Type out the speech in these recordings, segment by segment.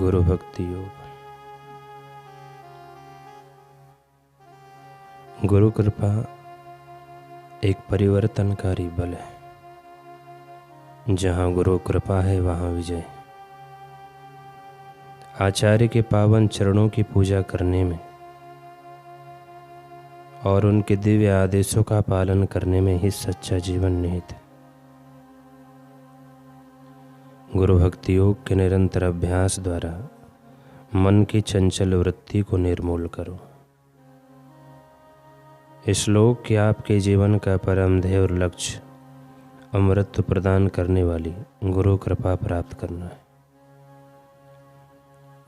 गुरु भक्ति योग। गुरु कृपा एक परिवर्तनकारी बल है। जहाँ गुरु कृपा है वहाँ विजय। आचार्य के पावन चरणों की पूजा करने में और उनके दिव्य आदेशों का पालन करने में ही सच्चा जीवन निहित है। गुरु भक्ति योग के निरंतर अभ्यास द्वारा मन की चंचल वृत्ति को निर्मूल करो। इस श्लोक के आपके जीवन का परम ध्येय और लक्ष्य अमृत प्रदान करने वाली गुरु कृपा प्राप्त करना है।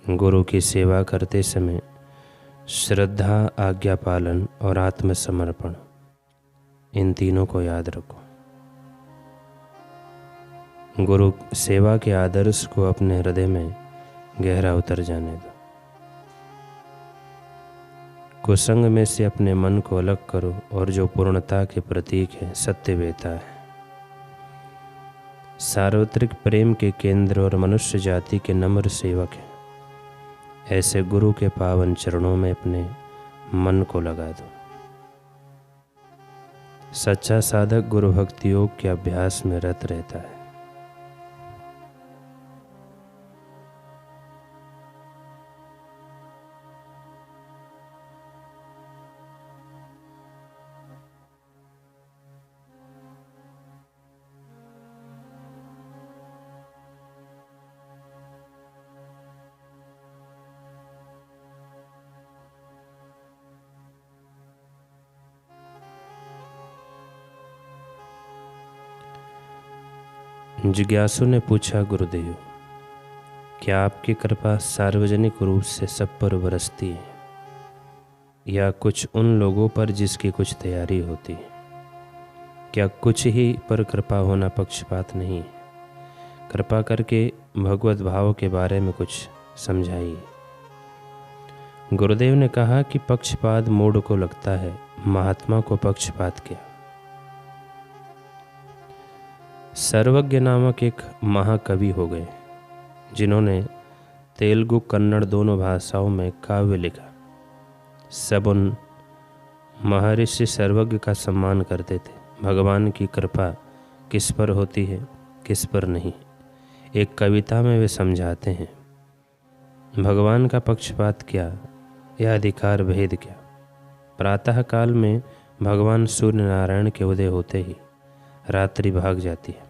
गुरु की सेवा करते समय श्रद्धा, आज्ञा पालन और आत्मसमर्पण, इन तीनों को याद रखो। गुरु सेवा के आदर्श को अपने हृदय में गहरा उतर जाने दो। कुसंग में से अपने मन को अलग करो और जो पूर्णता के प्रतीक है, सत्यवेता है, सार्वत्रिक प्रेम के केंद्र और मनुष्य जाति के नम्र सेवक है, ऐसे गुरु के पावन चरणों में अपने मन को लगा दो। सच्चा साधक गुरु भक्ति योग के अभ्यास में रत रहता है। जिज्ञासु ने पूछा, गुरुदेव, क्या आपकी कृपा सार्वजनिक रूप से सब पर बरसती है या कुछ उन लोगों पर जिसकी कुछ तैयारी होती है? क्या कुछ ही पर कृपा होना पक्षपात नहीं है? कृपा करके भगवत भाव के बारे में कुछ समझाइए। गुरुदेव ने कहा कि पक्षपात मूढ़ को लगता है, महात्मा को पक्षपात क्या। सर्वज्ञ नामक एक महाकवि हो गए जिन्होंने तेलुगु कन्नड़ दोनों भाषाओं में काव्य लिखा। सब उन महर्षि सर्वज्ञ का सम्मान करते थे। भगवान की कृपा किस पर होती है, किस पर नहीं। एक कविता में वे समझाते हैं, भगवान का पक्षपात क्या, यह अधिकार भेद क्या। प्रातः काल में भगवान सूर्य नारायण के उदय होते ही रात्रि भाग जाती है।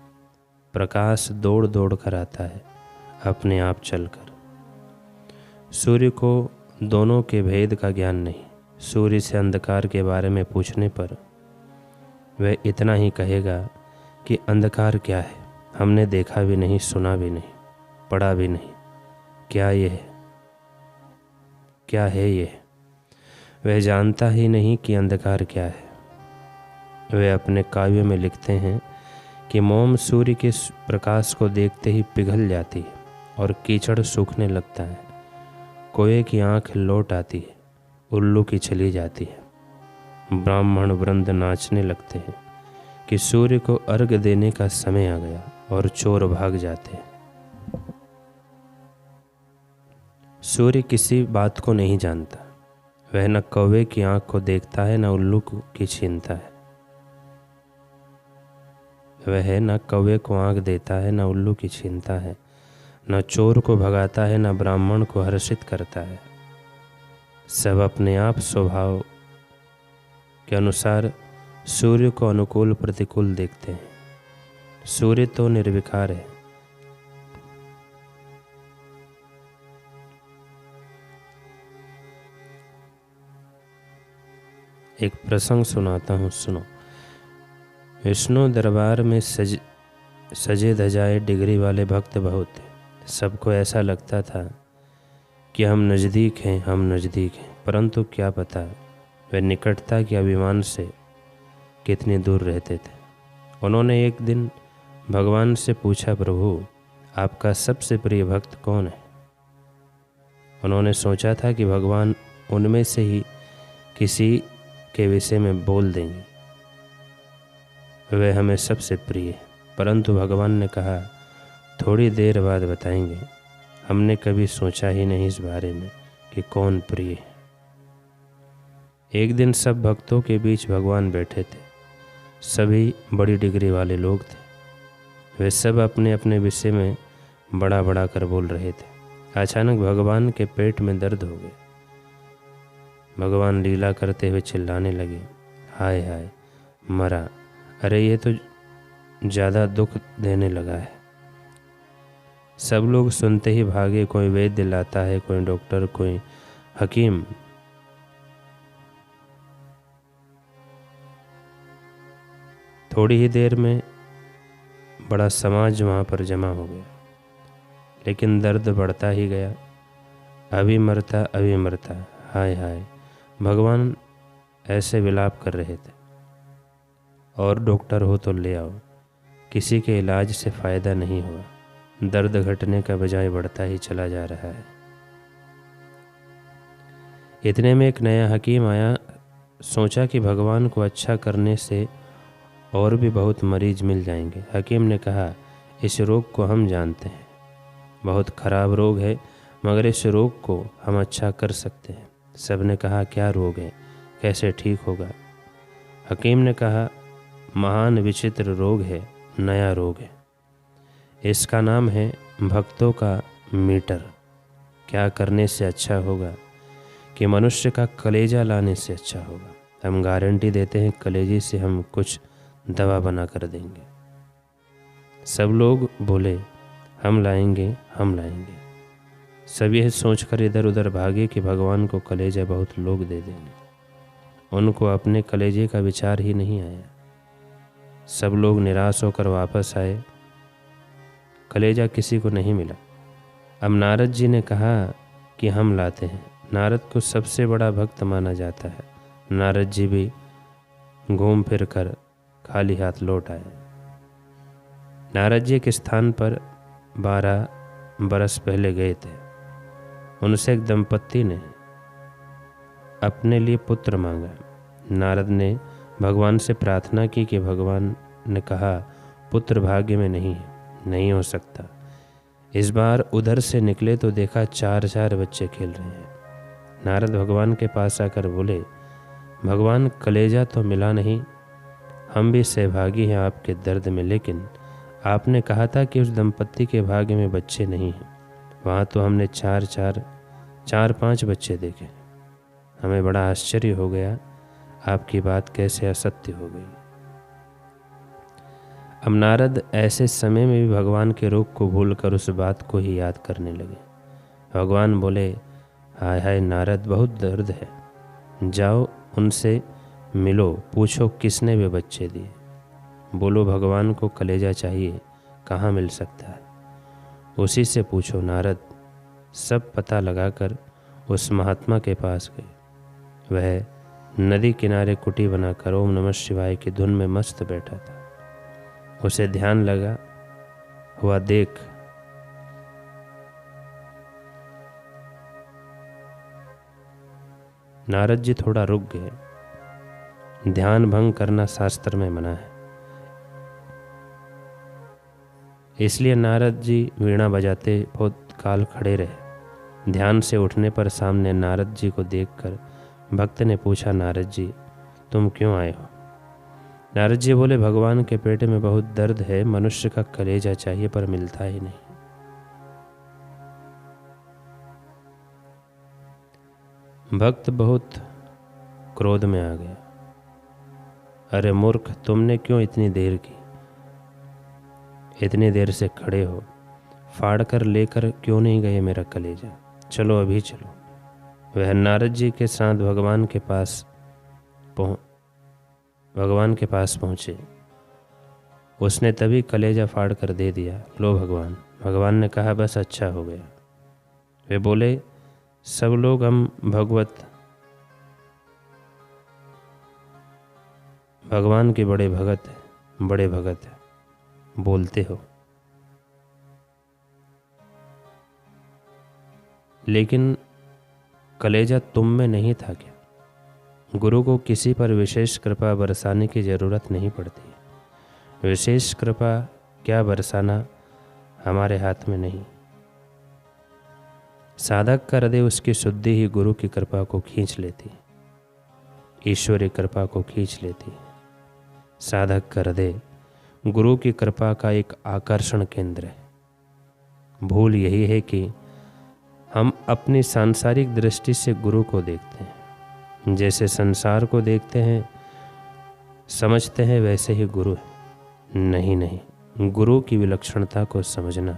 प्रकाश दौड़ दौड़ कर आता है, अपने आप चलकर। सूर्य को दोनों के भेद का ज्ञान नहीं। सूर्य से अंधकार के बारे में पूछने पर वह इतना ही कहेगा कि अंधकार क्या है, हमने देखा भी नहीं, सुना भी नहीं, पढ़ा भी नहीं। क्या ये है, क्या है ये? वह जानता ही नहीं कि अंधकार क्या है। वे अपने काव्य में लिखते हैं कि मोम सूर्य के प्रकाश को देखते ही पिघल जाती है और कीचड़ सूखने लगता है। कोए की आंख लौट आती है, उल्लू की चली जाती है। ब्राह्मण वृंद नाचने लगते हैं कि सूर्य को अर्घ देने का समय आ गया और चोर भाग जाते हैं। सूर्य किसी बात को नहीं जानता। वह न कौवे की आंख को देखता है, न उल्लू की छीनता है। वह न कौवे को आंख देता है, न उल्लू की छीनता है, न चोर को भगाता है, न ब्राह्मण को हर्षित करता है। सब अपने आप स्वभाव के अनुसार सूर्य को अनुकूल प्रतिकूल देखते हैं। सूर्य तो निर्विकार है। एक प्रसंग सुनाता हूँ, सुनो। विष्णु दरबार में सजे धजाए डिग्री वाले भक्त बहुत थे। सबको ऐसा लगता था कि हम नज़दीक हैं, हम नज़दीक हैं, परंतु क्या पता वे निकटता के अभिमान से कितनी दूर रहते थे। उन्होंने एक दिन भगवान से पूछा, प्रभु, आपका सबसे प्रिय भक्त कौन है? उन्होंने सोचा था कि भगवान उनमें से ही किसी के विषय में बोल देंगे, वह हमें सबसे प्रिय है। परंतु भगवान ने कहा, थोड़ी देर बाद बताएंगे। हमने कभी सोचा ही नहीं इस बारे में कि कौन प्रिय है। एक दिन सब भक्तों के बीच भगवान बैठे थे। सभी बड़ी डिग्री वाले लोग थे। वे सब अपने अपने विषय में बड़ा बड़ा कर बोल रहे थे। अचानक भगवान के पेट में दर्द हो गया। भगवान लीला करते हुए चिल्लाने लगे, हाय हाय, मरा, अरे ये तो ज़्यादा दुख देने लगा है। सब लोग सुनते ही भागे। कोई वैद्य लाता है, कोई डॉक्टर, कोई हकीम। थोड़ी ही देर में बड़ा समाज वहाँ पर जमा हो गया, लेकिन दर्द बढ़ता ही गया। अभी मरता, अभी मरता, हाय हाय। भगवान ऐसे विलाप कर रहे थे। और डॉक्टर हो तो ले आओ, किसी के इलाज से फ़ायदा नहीं हुआ। दर्द घटने का बजाय बढ़ता ही चला जा रहा है। इतने में एक नया हकीम आया। सोचा कि भगवान को अच्छा करने से और भी बहुत मरीज मिल जाएंगे। हकीम ने कहा, इस रोग को हम जानते हैं, बहुत खराब रोग है, मगर इस रोग को हम अच्छा कर सकते हैं। सब ने कहा, क्या रोग है, कैसे ठीक होगा? हकीम ने कहा, महान विचित्र रोग है, नया रोग है। इसका नाम है भक्तों का मीटर। क्या करने से अच्छा होगा कि मनुष्य का कलेजा लाने से अच्छा होगा। हम गारंटी देते हैं, कलेजे से हम कुछ दवा बना कर देंगे। सब लोग बोले, हम लाएंगे, हम लाएंगे। सब यह सोचकर इधर उधर भागे कि भगवान को कलेजा बहुत लोग दे देंगे। उनको अपने कलेजे का विचार ही नहीं आया। सब लोग निराश होकर वापस आए। कलेजा किसी को नहीं मिला। अब नारद जी ने कहा कि हम लाते हैं। नारद को सबसे बड़ा भक्त माना जाता है। नारद जी भी घूम फिर कर खाली हाथ लौट आए। नारद जी के स्थान पर 12 बरस पहले गए थे। उनसे एक दंपत्ति ने अपने लिए पुत्र मांगा। नारद ने भगवान से प्रार्थना की कि भगवान ने कहा, पुत्र भाग्य में नहीं है, नहीं हो सकता। इस बार उधर से निकले तो देखा 4 बच्चे खेल रहे हैं। नारद भगवान के पास आकर बोले, भगवान, कलेजा तो मिला नहीं, हम भी सहभागी हैं आपके दर्द में, लेकिन आपने कहा था कि उस दंपत्ति के भाग्य में बच्चे नहीं हैं। वहाँ तो हमने 4-5 बच्चे देखे। हमें बड़ा आश्चर्य हो गया, आपकी बात कैसे असत्य हो गई। अब नारद ऐसे समय में भी भगवान के रोग को भूलकर उस बात को ही याद करने लगे। भगवान बोले, हाय हाय नारद, बहुत दर्द है, जाओ उनसे मिलो, पूछो किसने वे बच्चे दिए। बोलो भगवान को कलेजा चाहिए, कहाँ मिल सकता है, उसी से पूछो। नारद सब पता लगाकर उस महात्मा के पास गए। वह नदी किनारे कुटी बनाकर ओम नमः शिवाय की धुन में मस्त बैठा था। उसे ध्यान लगा हुआ देख नारद जी थोड़ा रुक गए। ध्यान भंग करना शास्त्र में मना है, इसलिए नारद जी वीणा बजाते बहुत काल खड़े रहे। ध्यान से उठने पर सामने नारद जी को देखकर भक्त ने पूछा, नारद जी तुम क्यों आए हो? नारद जी बोले, भगवान के पेट में बहुत दर्द है, मनुष्य का कलेजा चाहिए पर मिलता ही नहीं। भक्त बहुत क्रोध में आ गया। अरे मूर्ख, तुमने क्यों इतनी देर की? इतनी देर से खड़े हो, फाड़ कर लेकर क्यों नहीं गए मेरा कलेजा? चलो अभी चलो। वह नारद जी के साथ भगवान के पास पहुँचे। उसने तभी कलेजा फाड़ कर दे दिया। लो भगवान। भगवान ने कहा, बस अच्छा हो गया। वे बोले, सब लोग हम भगवान के बड़े भगत हैं, बोलते हो, लेकिन कलेजा तुम में नहीं था क्या? गुरु को किसी पर विशेष कृपा बरसाने की जरूरत नहीं पड़ती। विशेष कृपा क्या बरसाना हमारे हाथ में नहीं। साधक का हृदय उसकी शुद्धि ही गुरु की कृपा को खींच लेती, ईश्वरीय कृपा को खींच लेती। साधक का हृदय गुरु की कृपा का एक आकर्षण केंद्र है। भूल यही है कि हम अपनी सांसारिक दृष्टि से गुरु को देखते हैं, जैसे संसार को देखते हैं, समझते हैं वैसे ही गुरु है। नहीं नहीं, गुरु की विलक्षणता को समझना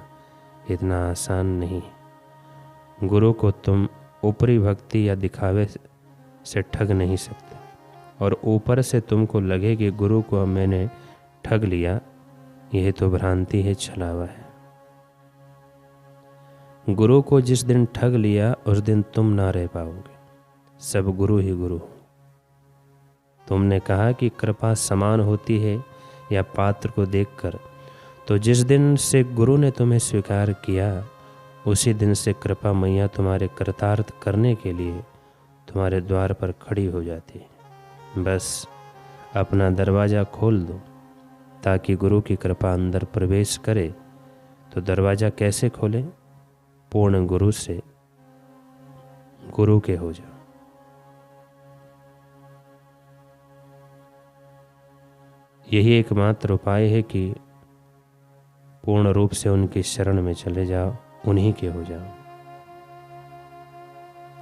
इतना आसान नहीं है। गुरु को तुम ऊपरी भक्ति या दिखावे से ठग नहीं सकते, और ऊपर से तुमको लगे कि गुरु को मैंने ठग लिया, यह तो भ्रांति है, छलावा है। गुरु को जिस दिन ठग लिया उस दिन तुम ना रह पाओगे, सब गुरु ही गुरु। तुमने कहा कि कृपा समान होती है या पात्र को देखकर, तो जिस दिन से गुरु ने तुम्हें स्वीकार किया उसी दिन से कृपा मैया तुम्हारे कृतार्थ करने के लिए तुम्हारे द्वार पर खड़ी हो जाती है। बस अपना दरवाज़ा खोल दो ताकि गुरु की कृपा अंदर प्रवेश करे। तो दरवाज़ा कैसे खोलें? पूर्ण गुरु से गुरु के हो जाओ। यही एकमात्र उपाय है कि पूर्ण रूप से उनकी शरण में चले जाओ, उन्हीं के हो जाओ।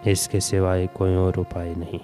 इसके सिवाय कोई और उपाय नहीं।